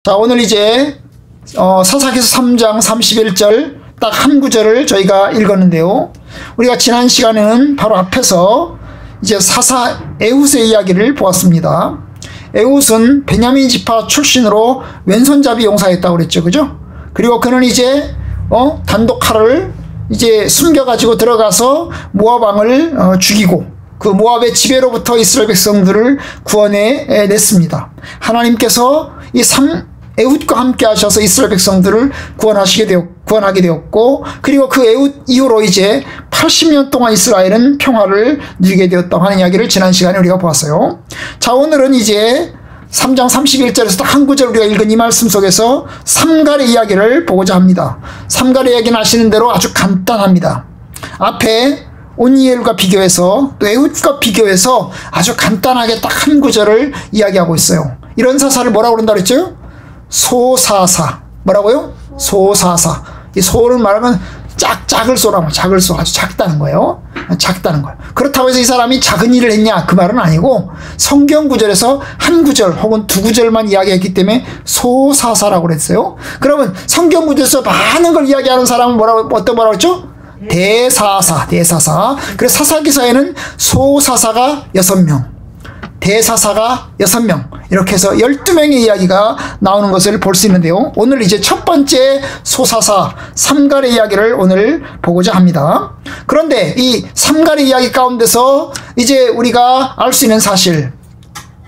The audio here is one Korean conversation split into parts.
자, 오늘 이제 사사기서 3장 31절 딱 한 구절을 저희가 읽었는데요. 우리가 지난 시간에는 바로 앞에서 이제 사사 에훗의 이야기를 보았습니다. 에훗은 베냐민 지파 출신으로 왼손잡이 용사였다고 그랬죠. 그죠? 그리고 그는 이제 단독 칼을 이제 숨겨가지고 들어가서 모압 왕을 죽이고 그 모압의 지배로부터 이스라엘 백성들을 구원해 냈습니다. 하나님께서 이 에훗과 함께 하셔서 이스라엘 백성들을 구원하게 되었고, 그리고 그 에훗 이후로 이제 80년 동안 이스라엘은 평화를 누리게 되었다고 하는 이야기를 지난 시간에 우리가 보았어요. 자, 오늘은 이제 3장 31절에서 딱 한 구절 우리가 읽은 이 말씀 속에서 삼갈의 이야기를 보고자 합니다. 삼갈의 이야기는 아시는 대로 아주 간단합니다. 앞에 온니엘과 비교해서 또 에훗과 비교해서 아주 간단하게 딱 한 구절을 이야기하고 있어요. 이런 사사를 뭐라고 그런다 그랬죠? 소사사. 뭐라고요? 소사사. 이 소를 말하면 작을 소라고, 작을 소. 아주 작다는 거예요. 작다는 거예요. 그렇다고 해서 이 사람이 작은 일을 했냐? 그 말은 아니고 성경 구절에서 한 구절 혹은 두 구절만 이야기했기 때문에 소사사라고 그랬어요. 그러면 성경 구절에서 많은 걸 이야기하는 사람은 뭐라고 했죠? 대사사. 그래서 사사기서에는 소사사가 6명, 대사사가 6명, 이렇게 해서 12명의 이야기가 나오는 것을 볼 수 있는데요. 오늘 이제 첫 번째 소사사 삼갈의 이야기를 오늘 보고자 합니다. 그런데 이 삼갈의 이야기 가운데서 이제 우리가 알 수 있는 사실,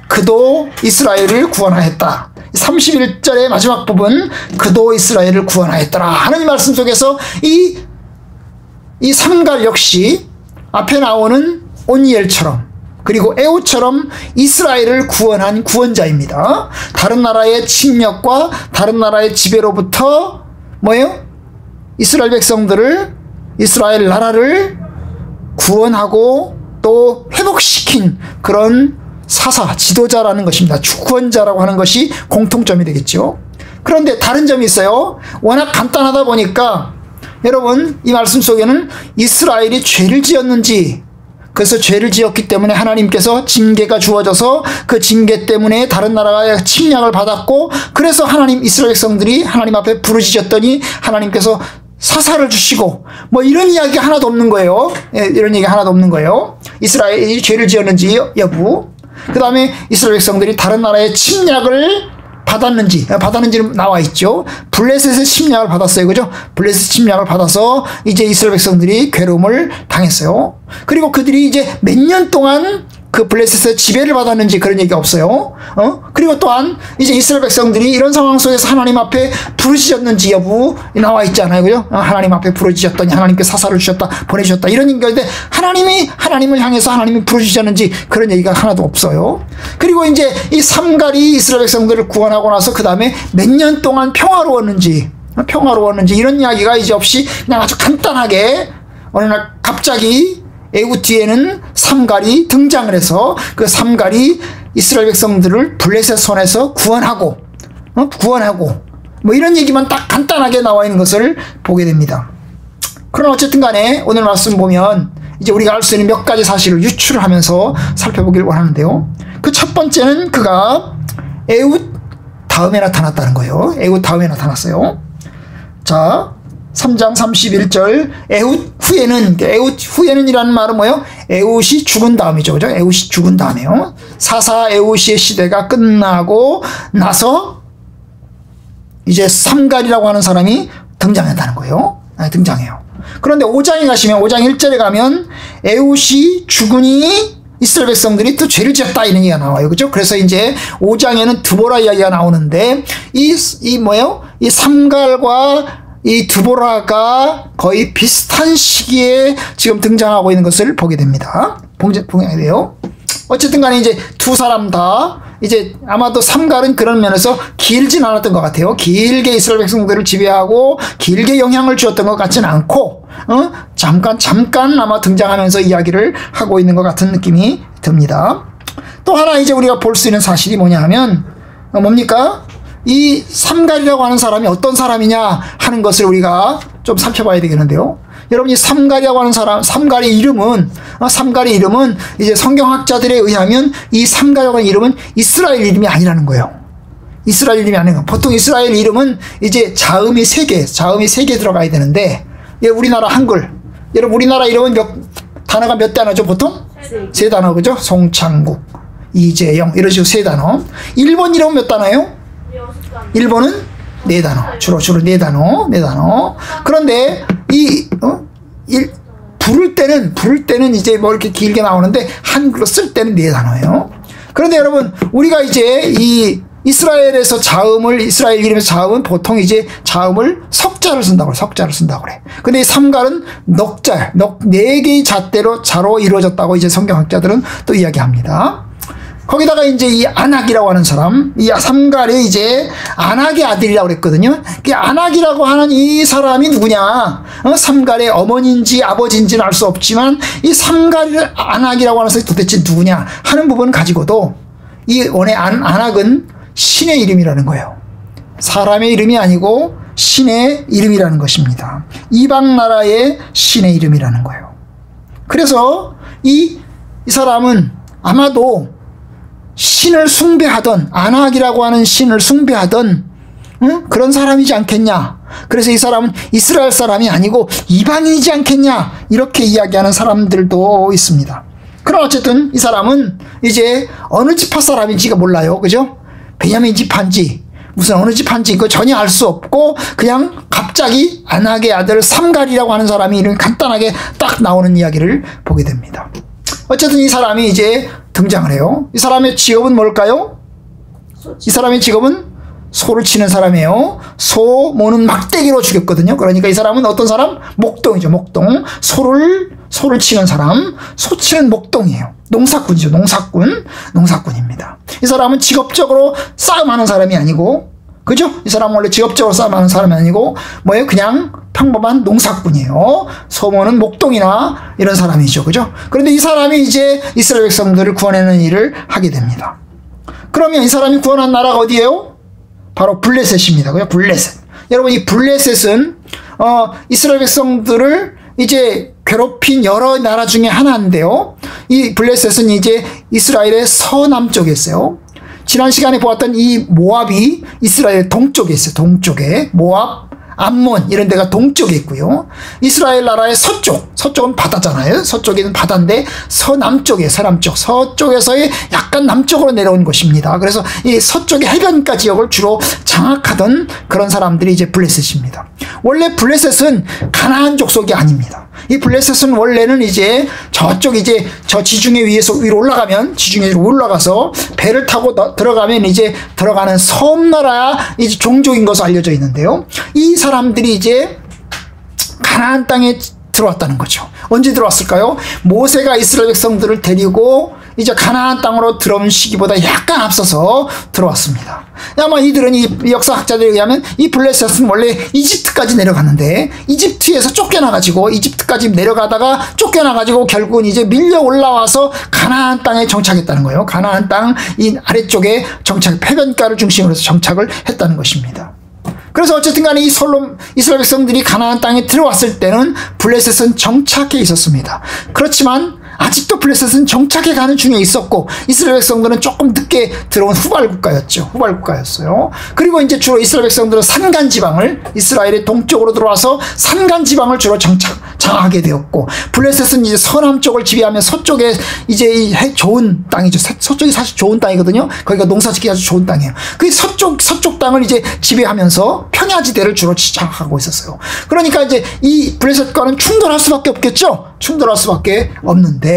그도 이스라엘을 구원하였다. 31절의 마지막 부분, 그도 이스라엘을 구원하였더라 하는 이 말씀 속에서 이 삼갈 역시 앞에 나오는 온니엘처럼 그리고 에훗처럼 이스라엘을 구원한 구원자입니다. 다른 나라의 침략과 다른 나라의 지배로부터 이스라엘 백성들을, 이스라엘 나라를 구원하고 또 회복시킨 그런 사사, 지도자라는 것입니다. 구원자라고 하는 것이 공통점이 되겠죠. 그런데 다른 점이 있어요. 워낙 간단하다 보니까 여러분, 이 말씀 속에는 이스라엘이 죄를 지었는지, 그래서 죄를 지었기 때문에 하나님께서 징계가 주어져서 그 징계 때문에 다른 나라가 침략을 받았고, 그래서 이스라엘 백성들이 하나님 앞에 부르짖었더니 하나님께서 사사를 주시고 이런 이야기 하나도 없는 거예요. 이런 얘기 하나도 없는 거예요. 이스라엘이 죄를 지었는지 여부, 그 다음에 이스라엘 백성들이 다른 나라의 침략을 받았는지는 나와 있죠. 블레셋의 침략을 받았어요. 그죠? 블레셋 침략을 받아서 이제 이스라엘 백성들이 괴로움을 당했어요. 그리고 그들이 이제 몇 년 동안 그 블레셋의 지배를 받았는지 그런 얘기가 없어요. 그리고 또한 이제 이스라엘 백성들이 이런 상황 속에서 하나님 앞에 부르짖었는지 여부 나와 있잖아요. 그죠? 하나님 앞에 부르짖었더니 하나님께 사사를 주셨다, 보내주셨다, 이런 얘기인데 하나님을 향해서 하나님이 부르짖었는지 그런 얘기가 하나도 없어요. 그리고 이제 이 삼갈이 이스라엘 백성들을 구원하고 나서 그 다음에 몇 년 동안 평화로웠는지 이런 이야기가 이제 없이 그냥 아주 간단하게 어느 날 갑자기 에훗 뒤에는 삼갈이 등장을 해서 그 삼갈이 이스라엘 백성들을 블레셋 손에서 구원하고 이런 얘기만 딱 간단하게 나와 있는 것을 보게 됩니다. 그러나 어쨌든 간에 오늘 말씀 보면 이제 우리가 알 수 있는 몇 가지 사실을 유추를 하면서 살펴보길 원하는데요. 그 첫 번째는 그가 에훗 다음에 나타났다는 거예요. 에훗 다음에 나타났어요. 자, 3장 31절 에훗 후에는 이라는 말은 뭐예요? 에훗이 죽은 다음이죠. 그죠? 에훗이 죽은 다음에요. 사사 에훗의 시대가 끝나고 나서 이제 삼갈이라고 하는 사람이 등장한다는 거예요. 등장해요. 그런데 5장에 가시면 5장 1절에 가면 에훗이 죽으니 이스라엘 백성들이 또 죄를 지었다 이런 얘기가 나와요. 그죠? 그래서 이제 5장에는 드보라 이야기가 나오는데 이 삼갈과 이 드보라가 거의 비슷한 시기에 지금 등장하고 있는 것을 보게 됩니다. 보게 돼요. 어쨌든 간에 이제 두 사람 다 이제 아마도 삼갈은 그런 면에서 길진 않았던 것 같아요. 길게 이스라엘 백성들을 지배하고 길게 영향을 주었던 것 같지는 않고 잠깐 아마 등장하면서 이야기를 하고 있는 것 같은 느낌이 듭니다. 또 하나 이제 우리가 볼 수 있는 사실이 뭐냐 하면 뭡니까? 이 삼갈이라고 하는 사람이 어떤 사람이냐 하는 것을 우리가 좀 살펴봐야 되겠는데요. 여러분, 이 삼갈이라고 하는 사람, 삼갈의 이름은 이제 성경학자들에 의하면 이 삼갈이라고 하는 이름은 이스라엘 이름이 아니라는 거예요. 이스라엘 이름이 아니고, 보통 이스라엘 이름은 이제 자음이 3개, 자음이 3개 들어가야 되는데, 예, 우리나라 한글. 여러분, 우리나라 이름은 단어가 몇 단어죠, 보통? 3단어, 그죠? 송창국, 이재영, 이런 식으로 3단어. 일본 이름은 몇 단어예요? 일본은 4단어. 주로 4단어, 4단어. 그런데, 부를 때는 이제 뭐 이렇게 길게 나오는데, 한글로 쓸 때는 4단어예요. 그런데 여러분, 우리가 이제 이스라엘에서 이스라엘 이름에서 자음은 보통 이제 자음을 석자를 쓴다고 그래. 근데 이 삼갈은 넉자, 4개의 자로 이루어졌다고 이제 성경학자들은 또 이야기합니다. 거기다가 이제 이 아낙이라고 하는 사람, 이 삼갈이 이제 아낙의 아들이라고 그랬거든요. 그 아낙이라고 하는 이 사람이 누구냐? 삼갈의 어머니인지 아버지인지는 알 수 없지만 이 아낙이라고 하는 사람이 도대체 누구냐 하는 부분을 가지고도 이 원의 아낙은 신의 이름이라는 거예요. 사람의 이름이 아니고 신의 이름이라는 것입니다. 이방 나라의 신의 이름이라는 거예요. 그래서 이 사람은 아마도 신을 숭배하던, 아낙이라고 하는 신을 숭배하던 그런 사람이지 않겠냐. 그래서 이 사람은 이스라엘 사람이 아니고 이방인이지 않겠냐, 이렇게 이야기하는 사람들도 있습니다. 그러나 어쨌든 이 사람은 이제 어느 지파 사람인지가 몰라요. 그죠? 베냐민 지파인지 무슨 어느 지파인지 이거 전혀 알 수 없고, 그냥 갑자기 아낙의 아들 삼갈이라고 하는 사람이 이름이 간단하게 딱 나오는 이야기를 보게 됩니다. 어쨌든 이 사람이 이제 등장을 해요. 이 사람의 직업은 뭘까요? 이 사람의 직업은 소를 치는 사람이에요. 소 모는 막대기로 죽였거든요. 그러니까 이 사람은 어떤 사람? 목동이죠. 목동. 소를 치는 사람. 소 치는 목동이에요. 농사꾼이죠. 농사꾼입니다. 이 사람은 직업적으로 싸움하는 사람이 아니고, 그죠? 이 사람은 원래 직업적으로 싸움하는 사람이 아니고 뭐예요? 그냥 평범한 농사꾼이에요. 소모는 목동이나 이런 사람이죠. 그죠? 그런데 이 사람이 이제 이스라엘 백성들을 구원하는 일을 하게 됩니다. 그러면 이 사람이 구원한 나라가 어디예요? 바로 블레셋입니다. 그죠? 블레셋. 여러분, 이 블레셋은 이스라엘 백성들을 이제 괴롭힌 여러 나라 중에 하나인데요. 이 블레셋은 이제 이스라엘의 서남쪽에 있어요. 지난 시간에 보았던 이 모압이 이스라엘 동쪽에 있어요. 동쪽에. 모압, 암몬 이런 데가 동쪽에 있고요. 이스라엘 나라의 서쪽은 바다잖아요. 서쪽에는 바다인데 서쪽에서의 약간 남쪽으로 내려온 것입니다. 그래서 이 서쪽의 해변가 지역을 주로 장악하던 그런 사람들이 이제 블레셋입니다. 원래 블레셋은 가나안 족속이 아닙니다. 이 블레셋은 원래는 이제 저쪽 이제 저 지중해 위로 올라가서 배를 타고 들어가면 이제 들어가는 섬나라 이제 종족인 것으로 알려져 있는데요. 이 사람들이 이제 가나안 땅에 들어왔다는 거죠. 언제 들어왔을까요? 모세가 이스라엘 백성들을 데리고 이제 가나안 땅으로 들어온 시기보다 약간 앞서서 들어왔습니다. 아마 이들은 이 역사학자들에 의하면 이 블레셋은 원래 이집트까지 내려갔는데, 이집트에서 이집트까지 내려가다가 쫓겨나가지고 결국은 이제 밀려 올라와서 가나안 땅에 정착했다는 거예요. 가나안 땅 이 아래쪽에 해변가를 중심으로 해서 정착을 했다는 것입니다. 그래서 어쨌든 간에 이스라엘 백성들이 가나안 땅에 들어왔을 때는 블레셋은 정착해 있었습니다. 그렇지만 아직도 블레셋은 정착해 가는 중에 있었고, 이스라엘 백성들은 조금 늦게 들어온 후발국가였어요. 그리고 이제 주로 이스라엘 백성들은 산간지방을, 이스라엘의 동쪽으로 들어와서 산간지방을 주로 장악하게 되었고, 블레셋은 이제 서남쪽을 지배하면 서쪽에 이제 좋은 땅이죠. 서쪽이 사실 좋은 땅이거든요. 거기가 농사짓기 아주 좋은 땅이에요. 그 서쪽 땅을 이제 지배하면서 평야지대를 주로 장악하고 있었어요. 그러니까 이제 이 블레셋과는 충돌할 수밖에 없겠죠. 충돌할 수밖에 없는데,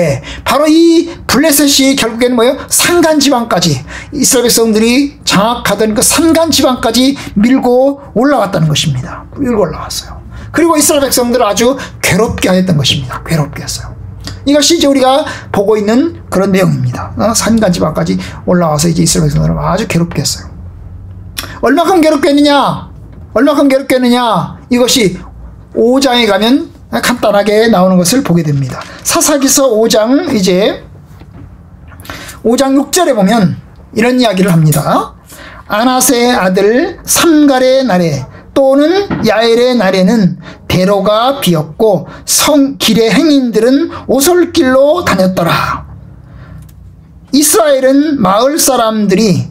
바로 이 블레셋이 결국에는 뭐예요? 산간지방까지, 이스라엘 백성들이 장악하던 그 산간지방까지 밀고 올라갔다는 것입니다. 밀고 올라갔어요. 그리고 이스라엘 백성들을 아주 괴롭게 했던 것입니다. 괴롭게 했어요. 이것이 이제 우리가 보고 있는 그런 내용입니다. 산간지방까지 올라와서 이제 이스라엘 백성들을 아주 괴롭게 했어요. 얼마큼 괴롭게 했느냐? 이것이 5장에 가면 간단하게 나오는 것을 보게 됩니다. 사사기서 5장 6절에 보면 이런 이야기를 합니다. 아나세의 아들 삼갈의 날에 또는 야엘의 날에는 대로가 비었고 길의 행인들은 오솔길로 다녔더라. 이스라엘은 마을 사람들이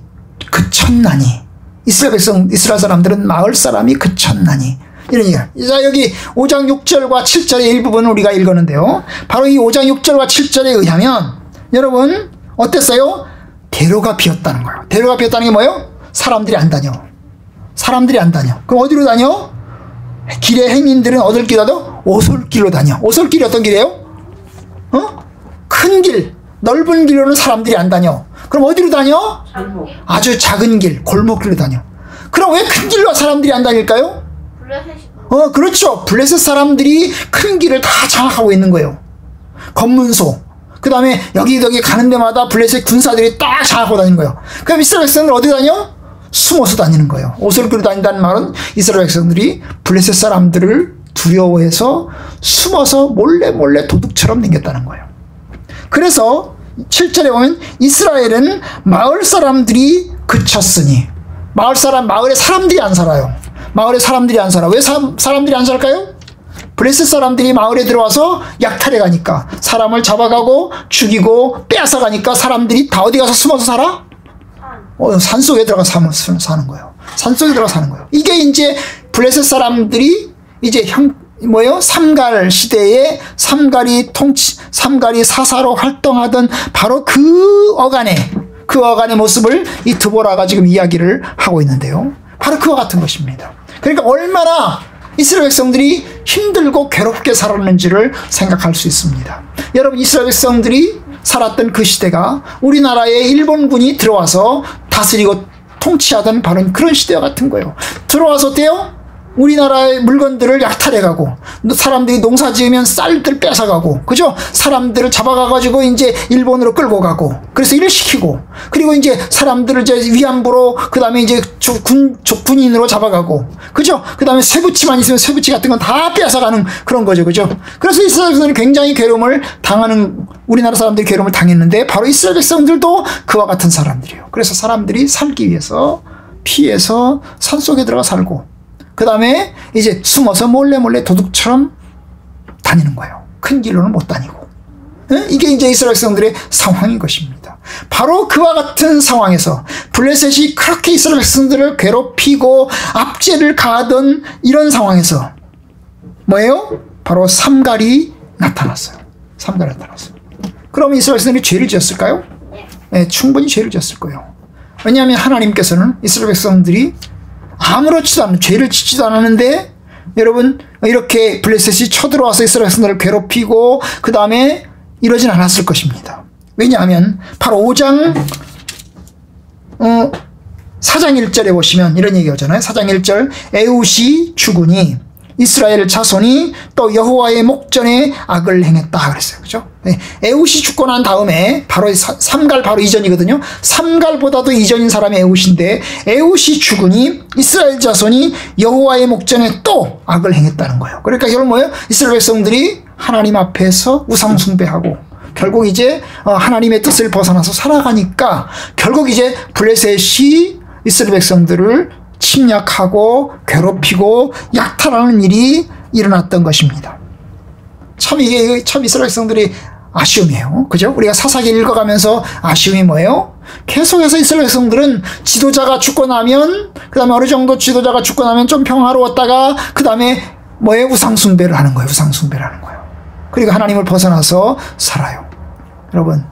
그쳤나니, 이스라엘 사람들은 마을 사람이 그쳤나니. 이런 얘기야. 자, 여기 5장 6절과 7절의 일부분을 우리가 읽었는데요. 바로 이 5장 6절과 7절에 의하면 여러분 어땠어요? 대로가 비었다는 거예요. 대로가 비었다는 게 뭐예요? 사람들이 안 다녀. 사람들이 안 다녀. 그럼 어디로 다녀? 길의 행인들은 어딜 길어도 오솔길로 다녀. 오솔길이 어떤 길이에요? 큰 길, 넓은 길로는 사람들이 안 다녀. 그럼 어디로 다녀? 아주 작은 길, 골목길로 다녀. 그럼 왜 큰 길로 사람들이 안 다닐까요? 그렇죠. 블레셋 사람들이 큰 길을 다 장악하고 있는 거예요. 검문소. 그 다음에 여기저기 가는 데마다 블레셋 군사들이 딱 장악하고 다니는 거예요. 그럼 이스라엘 백성들 어디 다녀? 숨어서 다니는 거예요. 오솔길로 다닌다는 말은 이스라엘 백성들이 블레셋 사람들을 두려워해서 숨어서 몰래 도둑처럼 다녔다는 거예요. 그래서 7절에 보면 이스라엘은 마을 사람들이 그쳤으니, 마을에 사람들이 안 살아요. 마을에 사람들이 안 살아. 왜 사람들이 안 살까요? 블레셋 사람들이 마을에 들어와서 약탈해 가니까, 사람을 잡아가고 죽이고 빼앗아 가니까 사람들이 다 어디 가서 숨어서 살아? 산속에 들어가 사는 거예요. 산속에 들어가 사는 거예요. 이게 이제 블레셋 사람들이 이제 삼갈 시대에 삼갈이 사사로 활동하던 바로 그 어간의 모습을 이 드보라가 지금 이야기를 하고 있는데요. 바로 그와 같은 것입니다. 그러니까 얼마나 이스라엘 백성들이 힘들고 괴롭게 살았는지를 생각할 수 있습니다. 여러분, 이스라엘 백성들이 살았던 그 시대가 우리나라에 일본군이 들어와서 다스리고 통치하던 바로 그런 시대와 같은 거예요. 들어와서 어때요? 우리나라의 물건들을 약탈해가고, 사람들이 농사 지으면 쌀들 뺏어가고, 그죠? 사람들을 잡아가가지고 이제 일본으로 끌고 가고, 그래서 일을 시키고, 그리고 이제 사람들을 이제 위안부로, 그 다음에 이제 군인으로 잡아가고, 그죠? 그 다음에 쇠붙이만 있으면 쇠붙이 같은 건 다 뺏어가는 그런 거죠, 그죠? 그래서 이스라엘 백성들이 굉장히 괴로움을 당하는, 우리나라 사람들이 괴로움을 당했는데, 바로 이스라엘 백성들도 그와 같은 사람들이에요. 그래서 사람들이 살기 위해서 피해서 산속에 들어가 살고, 그 다음에 이제 숨어서 몰래 도둑처럼 다니는 거예요. 큰 길로는 못 다니고. 이게 이제 이스라엘 백성들의 상황인 것입니다. 바로 그와 같은 상황에서 블레셋이 그렇게 이스라엘 백성들을 괴롭히고 압제를 가하던 이런 상황에서 뭐예요? 바로 삼갈이 나타났어요. 삼갈이 나타났어요. 그럼 이스라엘 백성들이 죄를 지었을까요? 네, 충분히 죄를 지었을 거예요. 왜냐하면 하나님께서는 이스라엘 백성들이 아무렇지도 않은, 죄를 짓지도 않았는데, 여러분, 이렇게 블레셋이 쳐들어와서 이스라엘 백성들을 괴롭히고 그 다음에 이러진 않았을 것입니다. 왜냐하면 바로 4장 1절에 보시면 이런 얘기가 오잖아요. 4장 1절, 에웃이 죽으니 이스라엘 자손이 또 여호와의 목전에 악을 행했다 그랬어요. 그죠? 네. 에웃이 죽고 난 다음에 바로 삼갈 바로 이전이거든요. 삼갈보다도 이전인 사람이 에웃인데, 에웃이 죽으니 이스라엘 자손이 여호와의 목전에 또 악을 행했다는 거예요. 그러니까 결국 뭐예요? 이스라엘 백성들이 하나님 앞에서 우상 숭배하고 결국 이제 하나님의 뜻을 벗어나서 살아가니까 결국 이제 블레셋이 이스라엘 백성들을 침략하고 괴롭히고 약탈하는 일이 일어났던 것입니다. 참 이게 참 이스라엘 백성들이 아쉬움이에요. 그죠? 우리가 사사기 읽어가면서 아쉬움이 뭐예요? 계속해서 이스라엘 백성들은 지도자가 죽고 나면, 그 다음에 어느 정도 지도자가 죽고 나면 좀 평화로웠다가 그 다음에 뭐예요? 우상숭배를 하는 거예요. 우상숭배를 하는 거예요. 그리고 하나님을 벗어나서 살아요. 여러분,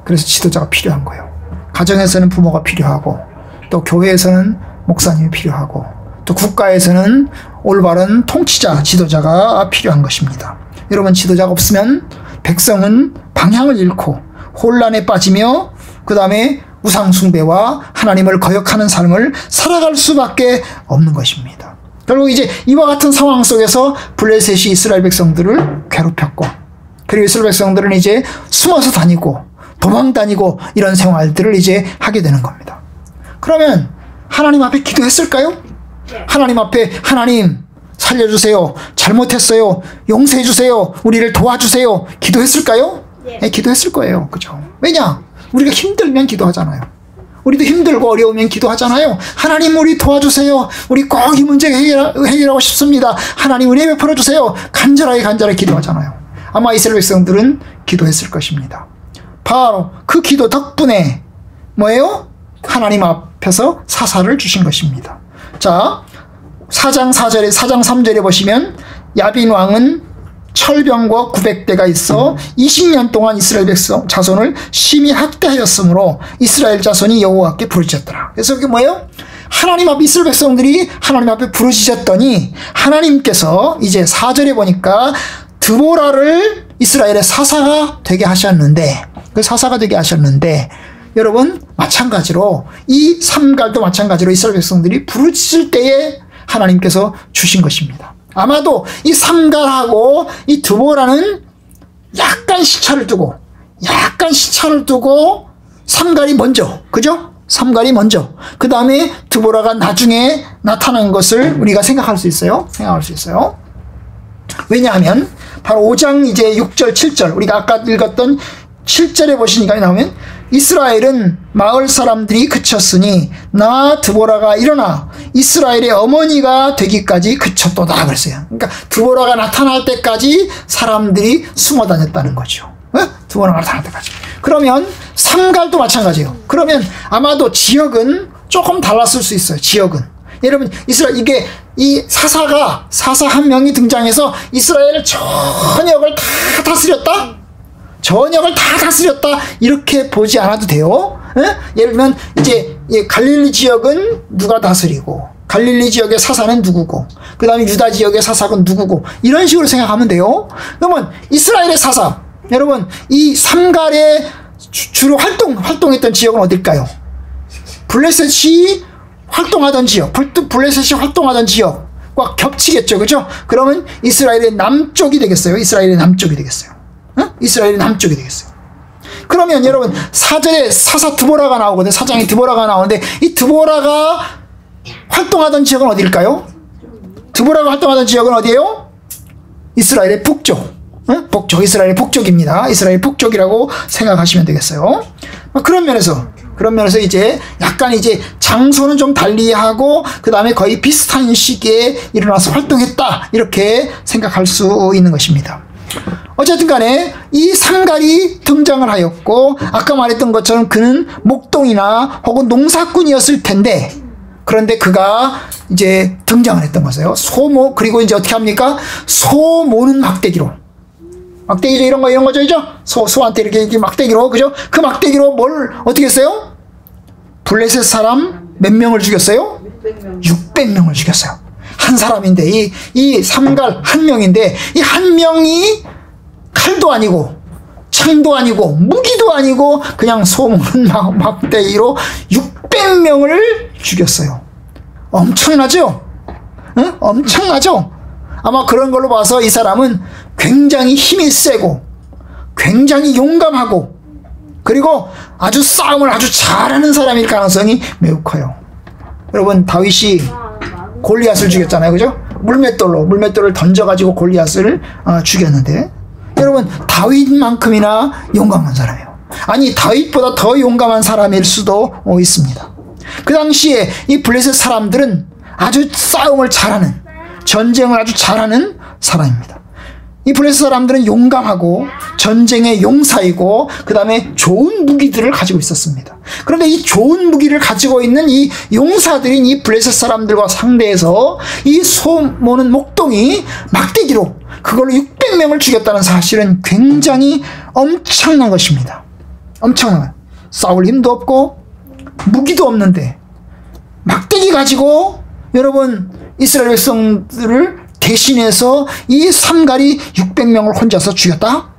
그래서 지도자가 필요한 거예요. 가정에서는 부모가 필요하고, 또 교회에서는 목사님이 필요하고, 또 국가에서는 올바른 통치자, 지도자가 필요한 것입니다. 여러분, 지도자가 없으면 백성은 방향을 잃고 혼란에 빠지며 그 다음에 우상숭배와 하나님을 거역하는 삶을 살아갈 수밖에 없는 것입니다. 결국 이제 이와 같은 상황 속에서 블레셋이 이스라엘 백성들을 괴롭혔고, 그리고 이스라엘 백성들은 이제 숨어서 다니고 도망 다니고 이런 생활들을 이제 하게 되는 겁니다. 그러면 하나님 앞에 기도했을까요? 하나님 앞에, 하나님 살려주세요, 잘못했어요, 용서해주세요, 우리를 도와주세요, 기도했을까요? 네, 기도했을 거예요. 그죠? 왜냐? 우리가 힘들면 기도하잖아요. 우리도 힘들고 어려우면 기도하잖아요. 하나님, 우리 도와주세요, 우리 꼭 이 문제 해결하고 싶습니다, 하나님 은혜 베풀어주세요, 간절하게 기도하잖아요. 아마 이스라엘 백성들은 기도했을 것입니다. 바로 그 기도 덕분에 뭐예요? 하나님 앞 앞에서 사사를 주신 것입니다. 자, 4장 3절에 보시면 야빈 왕은 철병거 900대가 있어 20년 동안 이스라엘 백성 자손을 심히 학대하였으므로 이스라엘 자손이 여호와께 부르짖었더라. 그래서 그게 뭐예요? 하나님 앞에 이스라엘 백성들이 하나님 앞에 부르짖었더니 하나님께서 이제 4절에 보니까 드보라를 이스라엘의 사사가 되게 하셨는데, 그 사사가 되게 하셨는데, 여러분 마찬가지로 이 삼갈도 마찬가지로 이스라엘 백성들이 부르짖을 때에 하나님께서 주신 것입니다. 아마도 이 삼갈하고 이 드보라는 약간 시차를 두고 삼갈이 먼저, 그죠? 삼갈이 먼저, 그 다음에 드보라가 나중에 나타난 것을 우리가 생각할 수 있어요. 왜냐하면 바로 5장 이제 6절 7절 우리가 아까 읽었던 7절에 보시니까 나오면 이스라엘은 마을 사람들이 그쳤으니 나 드보라가 일어나 이스라엘의 어머니가 되기까지 그쳤도다 그랬어요. 그러니까 드보라가 나타날 때까지 사람들이 숨어 다녔다는 거죠. 드보라가 나타날 때까지. 그러면 삼갈도 마찬가지예요. 그러면 아마도 지역은 조금 달랐을 수 있어요. 지역은. 여러분 이스라엘 이게 이 사사 한 명이 등장해서 이스라엘을 전역을 다 다스렸다? 이렇게 보지 않아도 돼요. 예를 들면 이제 갈릴리 지역은 누가 다스리고 갈릴리 지역의 사사는 누구고 그 다음에 유다 지역의 사사는 누구고 이런 식으로 생각하면 돼요. 그러면 이스라엘의 사사, 여러분 이 삼갈의 주로 활동했던 지역은 어딜까요? 블레셋이 활동하던 지역과 겹치겠죠. 그죠? 그러면 이스라엘의 남쪽이 되겠어요. 이스라엘의 남쪽이 되겠어요. 그러면 여러분 4절에 사사 드보라가 나오거든요. 4장에 드보라가 나오는데 이 드보라가 활동하던 지역은 어디일까요? 드보라가 활동하던 지역은 어디예요? 이스라엘의 북쪽. 이스라엘의 북쪽입니다. 이스라엘 북쪽이라고 생각하시면 되겠어요. 그런 면에서 이제 약간 이제 장소는 좀 달리하고 그 다음에 거의 비슷한 시기에 일어나서 활동했다 이렇게 생각할 수 있는 것입니다. 어쨌든 간에 이 삼갈이 등장을 하였고 아까 말했던 것처럼 그는 목동이나 혹은 농사꾼이었을 텐데 그런데 그가 이제 등장을 했던 것이에요. 그리고 이제 어떻게 합니까? 소 모는 막대기로 이런 거죠, 그죠? 소한테 이렇게 막대기로, 그죠? 그 막대기로 뭘 어떻게 했어요? 블레셋 사람 몇 명을 죽였어요? 600명을 죽였어요. 한 사람인데 이 삼갈 한 명인데 이 한 명이 칼도 아니고 창도 아니고 무기도 아니고 그냥 소 모는 막대기로 600명을 죽였어요. 엄청나죠? 엄청나죠? 아마 그런 걸로 봐서 이 사람은 굉장히 힘이 세고 굉장히 용감하고 그리고 아주 싸움을 아주 잘하는 사람일 가능성이 매우 커요. 여러분 다윗이 골리앗을 죽였잖아요. 그죠? 물맷돌을 던져가지고 골리앗을 죽였는데 여러분 다윗만큼이나 용감한 사람이에요. 아니 다윗보다 더 용감한 사람일 수도 있습니다. 그 당시에 이 블레셋 사람들은 아주 싸움을 잘하는 전쟁을 아주 잘하는 사람입니다. 이 블레셋 사람들은 용감하고 전쟁의 용사이고 그 다음에 좋은 무기들을 가지고 있었습니다. 그런데 이 좋은 무기를 가지고 있는 이 용사들인 이 블레셋 사람들과 상대해서 이 소 모는 목동이 막대기로 그걸로 600명을 죽였다는 사실은 굉장히 엄청난 것입니다. 엄청난. 싸울 힘도 없고 무기도 없는데 막대기 가지고 여러분 이스라엘 백성들을 대신해서 이 삼갈이 600명을 혼자서 죽였다?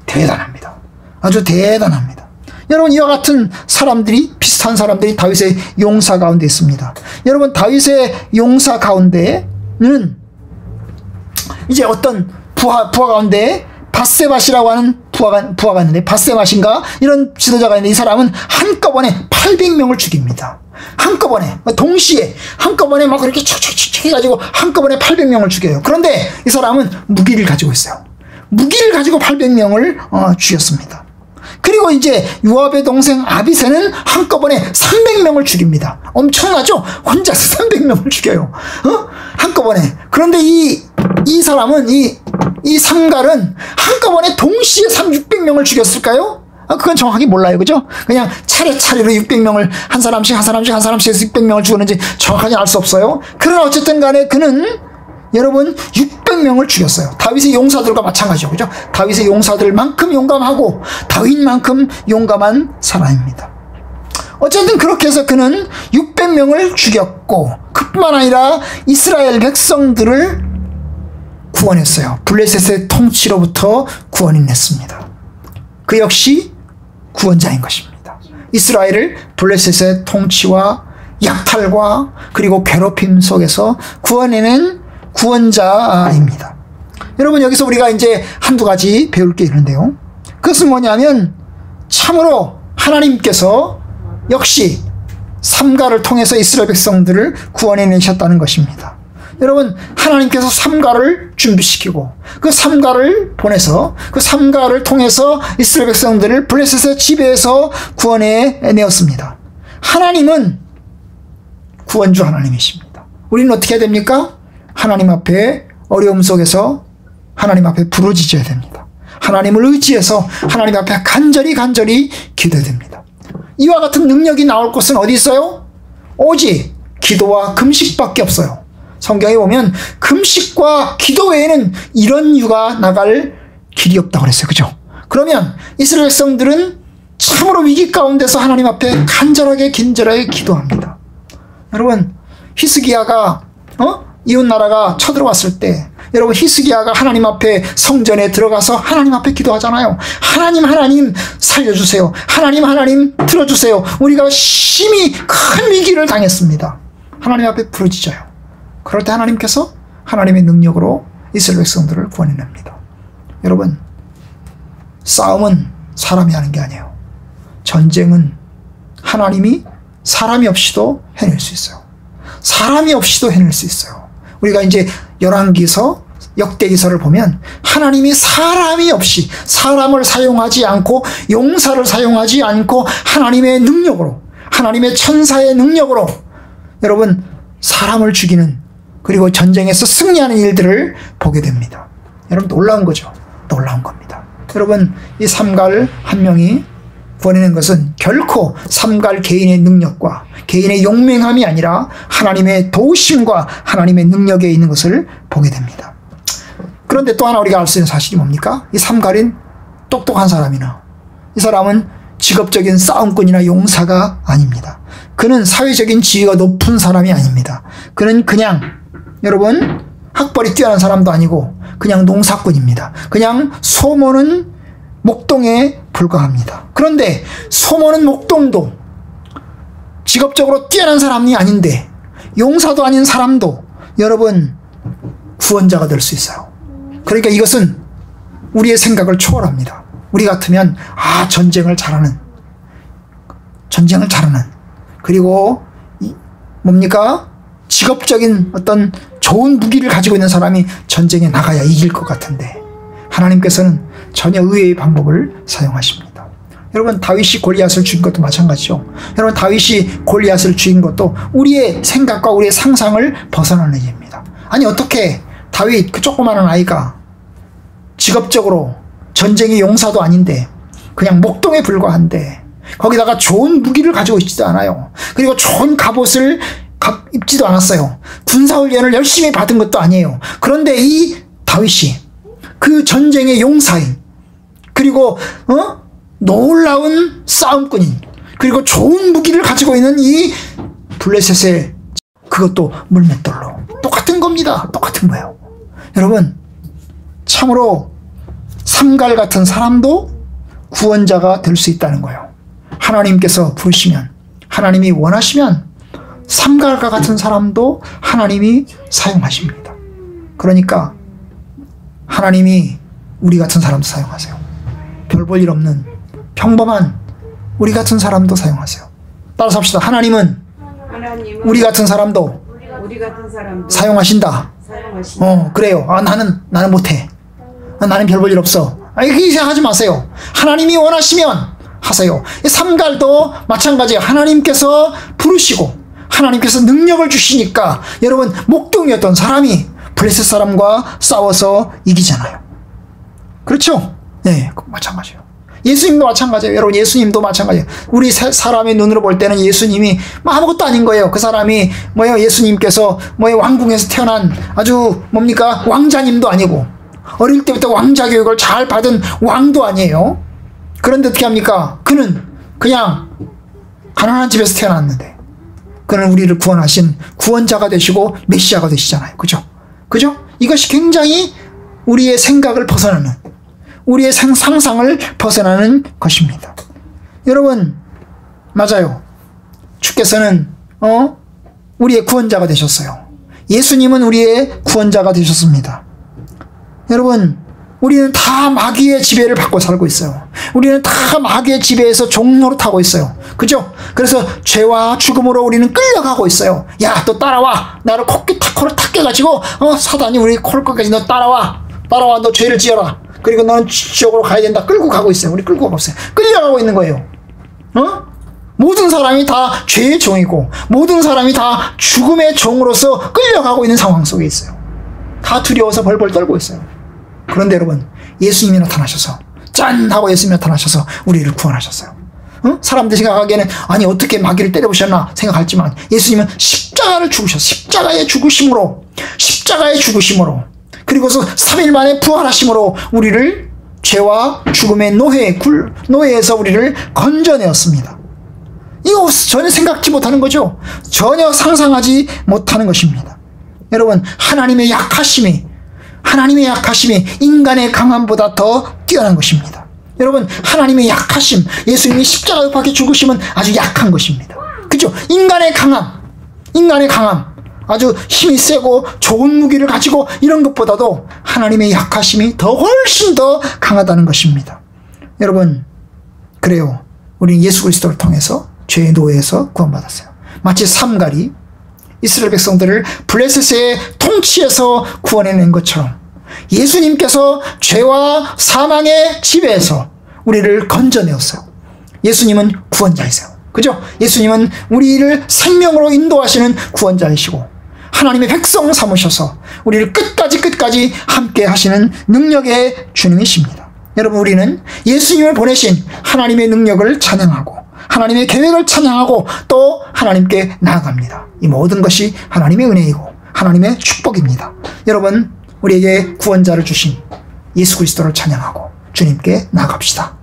대단합니다. 아주 대단합니다. 여러분 이와 같은 사람들이 비슷한 사람들이 다윗의 용사 가운데 있습니다. 여러분 다윗의 용사 가운데는 이제 어떤 부하 가운데 바세맛이라고 하는 부하가 있는데 바세맛인가 이런 지도자가 있는데 이 사람은 한꺼번에 800명을 죽입니다. 동시에 한꺼번에 막 그렇게 촉촉촉 해가지고 한꺼번에 800명을 죽여요. 그런데 이 사람은 무기를 가지고 있어요. 무기를 가지고 800명을 죽였습니다. 그리고 이제 요압의 동생 아비새는 한꺼번에 300명을 죽입니다. 엄청나죠? 혼자서 300명을 죽여요. 한꺼번에. 그런데 이 사람은 이 삼갈은 한꺼번에 동시에 600명을 죽였을까요? 그건 정확하게 몰라요. 그죠? 그냥 차례차례로 600명을 한 사람씩 해서 600명을 죽였는지 정확하게 알 수 없어요. 그러나 어쨌든 간에 그는 여러분 600명을 죽였어요. 다윗의 용사들과 마찬가지죠. 그죠? 다윗의 용사들만큼 용감하고 다윗만큼 용감한 사람입니다. 어쨌든 그렇게 해서 그는 600명을 죽였고 그뿐만 아니라 이스라엘 백성들을 구원했어요. 블레셋의 통치로부터 구원해냈습니다. 그 역시 구원자인 것입니다. 이스라엘을 블레셋의 통치와 약탈과 그리고 괴롭힘 속에서 구원해낸 구원자입니다. 여러분 여기서 우리가 이제 한두 가지 배울 게 있는데요. 그것은 뭐냐면 참으로 하나님께서 역시 삼가를 통해서 이스라엘 백성들을 구원해내셨다는 것입니다. 여러분 하나님께서 삼가를 준비시키고 그 삼가를 보내서 그 삼가를 통해서 이스라엘 백성들을 블레셋의 지배에서 구원해내었습니다. 하나님은 구원주 하나님이십니다. 우리는 어떻게 해야 됩니까? 하나님 앞에 어려움 속에서 하나님 앞에 부르짖어야 됩니다. 하나님을 의지해서 하나님 앞에 간절히 기도해야 됩니다. 이와 같은 능력이 나올 곳은 어디 있어요? 오직 기도와 금식밖에 없어요. 성경에 보면 금식과 기도 외에는 이런 유가 나갈 길이 없다고 그랬어요. 그죠? 그러면 이스라엘 백성들은 참으로 위기 가운데서 하나님 앞에 간절하게 기도합니다. 여러분 히스기야가 이웃나라가 쳐들어왔을 때 여러분 히스기야가 하나님 앞에 성전에 들어가서 하나님 앞에 기도하잖아요. 하나님 살려주세요. 하나님 들어주세요. 우리가 심히 큰 위기를 당했습니다. 하나님 앞에 부르짖어요. 그럴 때 하나님께서 하나님의 능력으로 이스라엘 백성들을 구원해냅니다. 여러분 싸움은 사람이 하는 게 아니에요. 전쟁은 하나님이 사람이 없이도 해낼 수 있어요. 사람이 없이도 해낼 수 있어요. 우리가 이제 열왕기서 역대기서를 보면 하나님이 사람이 없이 사람을 사용하지 않고 용사를 사용하지 않고 하나님의 능력으로 하나님의 천사의 능력으로 여러분 사람을 죽이는 그리고 전쟁에서 승리하는 일들을 보게 됩니다. 여러분 놀라운 거죠. 놀라운 겁니다. 여러분 이 삼갈 한 명이 구원해낸 것은 결코 삼갈 개인의 능력과 개인의 용맹함이 아니라 하나님의 도우심과 하나님의 능력에 있는 것을 보게 됩니다. 그런데 또 하나 우리가 알 수 있는 사실이 뭡니까? 이 삼갈인 똑똑한 사람이나 이 사람은 직업적인 싸움꾼이나 용사가 아닙니다. 그는 사회적인 지위가 높은 사람이 아닙니다. 그는 그냥 여러분 학벌이 뛰어난 사람도 아니고 그냥 농사꾼입니다. 그냥 소모는 목동에 불과합니다. 그런데 소모는 목동도 직업적으로 뛰어난 사람이 아닌데 용사도 아닌 사람도 여러분 구원자가 될 수 있어요. 그러니까 이것은 우리의 생각을 초월합니다. 우리 같으면 전쟁을 잘하는 그리고 뭡니까? 직업적인 어떤 좋은 무기를 가지고 있는 사람이 전쟁에 나가야 이길 것 같은데 하나님께서는 전혀 의외의 방법을 사용하십니다. 여러분 다윗이 골리앗을 죽인 것도 마찬가지죠. 여러분 다윗이 골리앗을 죽인 것도 우리의 생각과 우리의 상상을 벗어나는 일입니다. 아니 어떻게 다윗 그 조그마한 아이가 직업적으로 전쟁의 용사도 아닌데 그냥 목동에 불과한데 거기다가 좋은 무기를 가지고 있지도 않아요. 그리고 좋은 갑옷을 입지도 않았어요. 군사훈련을 열심히 받은 것도 아니에요. 그런데 이 다윗이 그 전쟁의 용사인 그리고 놀라운 싸움꾼인 그리고 좋은 무기를 가지고 있는 이 블레셋의 그것도 물맷돌로 똑같은 겁니다. 똑같은 거예요. 여러분 참으로 삼갈 같은 사람도 구원자가 될 수 있다는 거예요. 하나님께서 부르시면 하나님이 원하시면 삼갈과 같은 사람도 하나님이 사용하십니다. 그러니까 하나님이 우리 같은 사람도 사용하세요. 별 볼 일 없는 평범한 우리 같은 사람도 사용하세요. 따라서 합시다. 하나님은 우리 같은 사람도 사용하신다. 그래요. 나는 못해. 나는 별 볼 일 없어. 이렇게 생각하지 마세요. 하나님이 원하시면 하세요. 삼갈도 마찬가지예요. 하나님께서 부르시고 하나님께서 능력을 주시니까 여러분 목동이었던 사람이 블레셋 사람과 싸워서 이기잖아요. 그렇죠? 네, 마찬가지예요. 예수님도 마찬가지예요. 여러분, 예수님도 마찬가지예요. 우리 사람의 눈으로 볼 때는 예수님이 뭐 아무것도 아닌 거예요. 그 사람이 뭐예요? 예수님께서 뭐예요? 왕궁에서 태어난 아주 뭡니까? 왕자님도 아니고, 어릴 때부터 왕자 교육을 잘 받은 왕도 아니에요. 그런데 어떻게 합니까? 그는 그냥 가난한 집에서 태어났는데, 그는 우리를 구원하신 구원자가 되시고 메시아가 되시잖아요. 그죠? 그죠? 이것이 굉장히 우리의 생각을 벗어나는, 우리의 상상을 벗어나는 것입니다. 여러분, 맞아요. 주께서는 우리의 구원자가 되셨어요. 예수님은 우리의 구원자가 되셨습니다. 여러분, 우리는 다 마귀의 지배를 받고 살고 있어요. 우리는 다 마귀의 지배에서 종노릇하고 있어요. 그죠? 그래서 죄와 죽음으로 우리는 끌려가고 있어요. 야, 너 따라와. 나를 코를 탁 깨가지고 사단이 우리 코끝까지 너 따라와, 너 죄를 지어라. 그리고 너는 지옥으로 가야 된다. 끌고 가고 있어요. 우리 끌고 가고 있어요. 끌려가고 있는 거예요. 모든 사람이 다 죄의 종이고, 모든 사람이 다 죽음의 종으로서 끌려가고 있는 상황 속에 있어요. 다 두려워서 벌벌 떨고 있어요. 그런데 여러분, 예수님이 나타나셔서, 짠! 하고 예수님이 나타나셔서 우리를 구원하셨어요. 사람들이 생각하기에는, 아니, 어떻게 마귀를 때려보셨나 생각할지만, 예수님은 십자가를 죽으셨어요. 십자가의 죽으심으로, 그리고서 3일 만에 부활하심으로 우리를 죄와 죽음의 노예에서 우리를 건져내었습니다. 이거 전혀 생각지 못하는 거죠. 전혀 상상하지 못하는 것입니다. 여러분, 하나님의 약하심이 인간의 강함보다 더 뛰어난 것입니다. 여러분, 하나님의 약하심, 예수님이 십자가 밖에 죽으심은 아주 약한 것입니다. 그죠? 인간의 강함, 아주 힘이 세고 좋은 무기를 가지고 이런 것보다도 하나님의 약하심이 훨씬 더 강하다는 것입니다. 여러분, 그래요. 우리는 예수 그리스도를 통해서 죄의 노예에서 구원받았어요. 마치 삼갈이 이스라엘 백성들을 블레셋의 통치에서 구원해낸 것처럼, 예수님께서 죄와 사망의 지배에서 우리를 건져내었어요. 예수님은 구원자이세요. 그죠? 예수님은 우리를 생명으로 인도하시는 구원자이시고, 하나님의 백성 삼으셔서 우리를 끝까지 함께 하시는 능력의 주님이십니다. 여러분, 우리는 예수님을 보내신 하나님의 능력을 찬양하고, 하나님의 계획을 찬양하고, 또 하나님께 나아갑니다. 이 모든 것이 하나님의 은혜이고 하나님의 축복입니다. 여러분, 우리에게 구원자를 주신 예수 그리스도를 찬양하고 주님께 나아갑시다.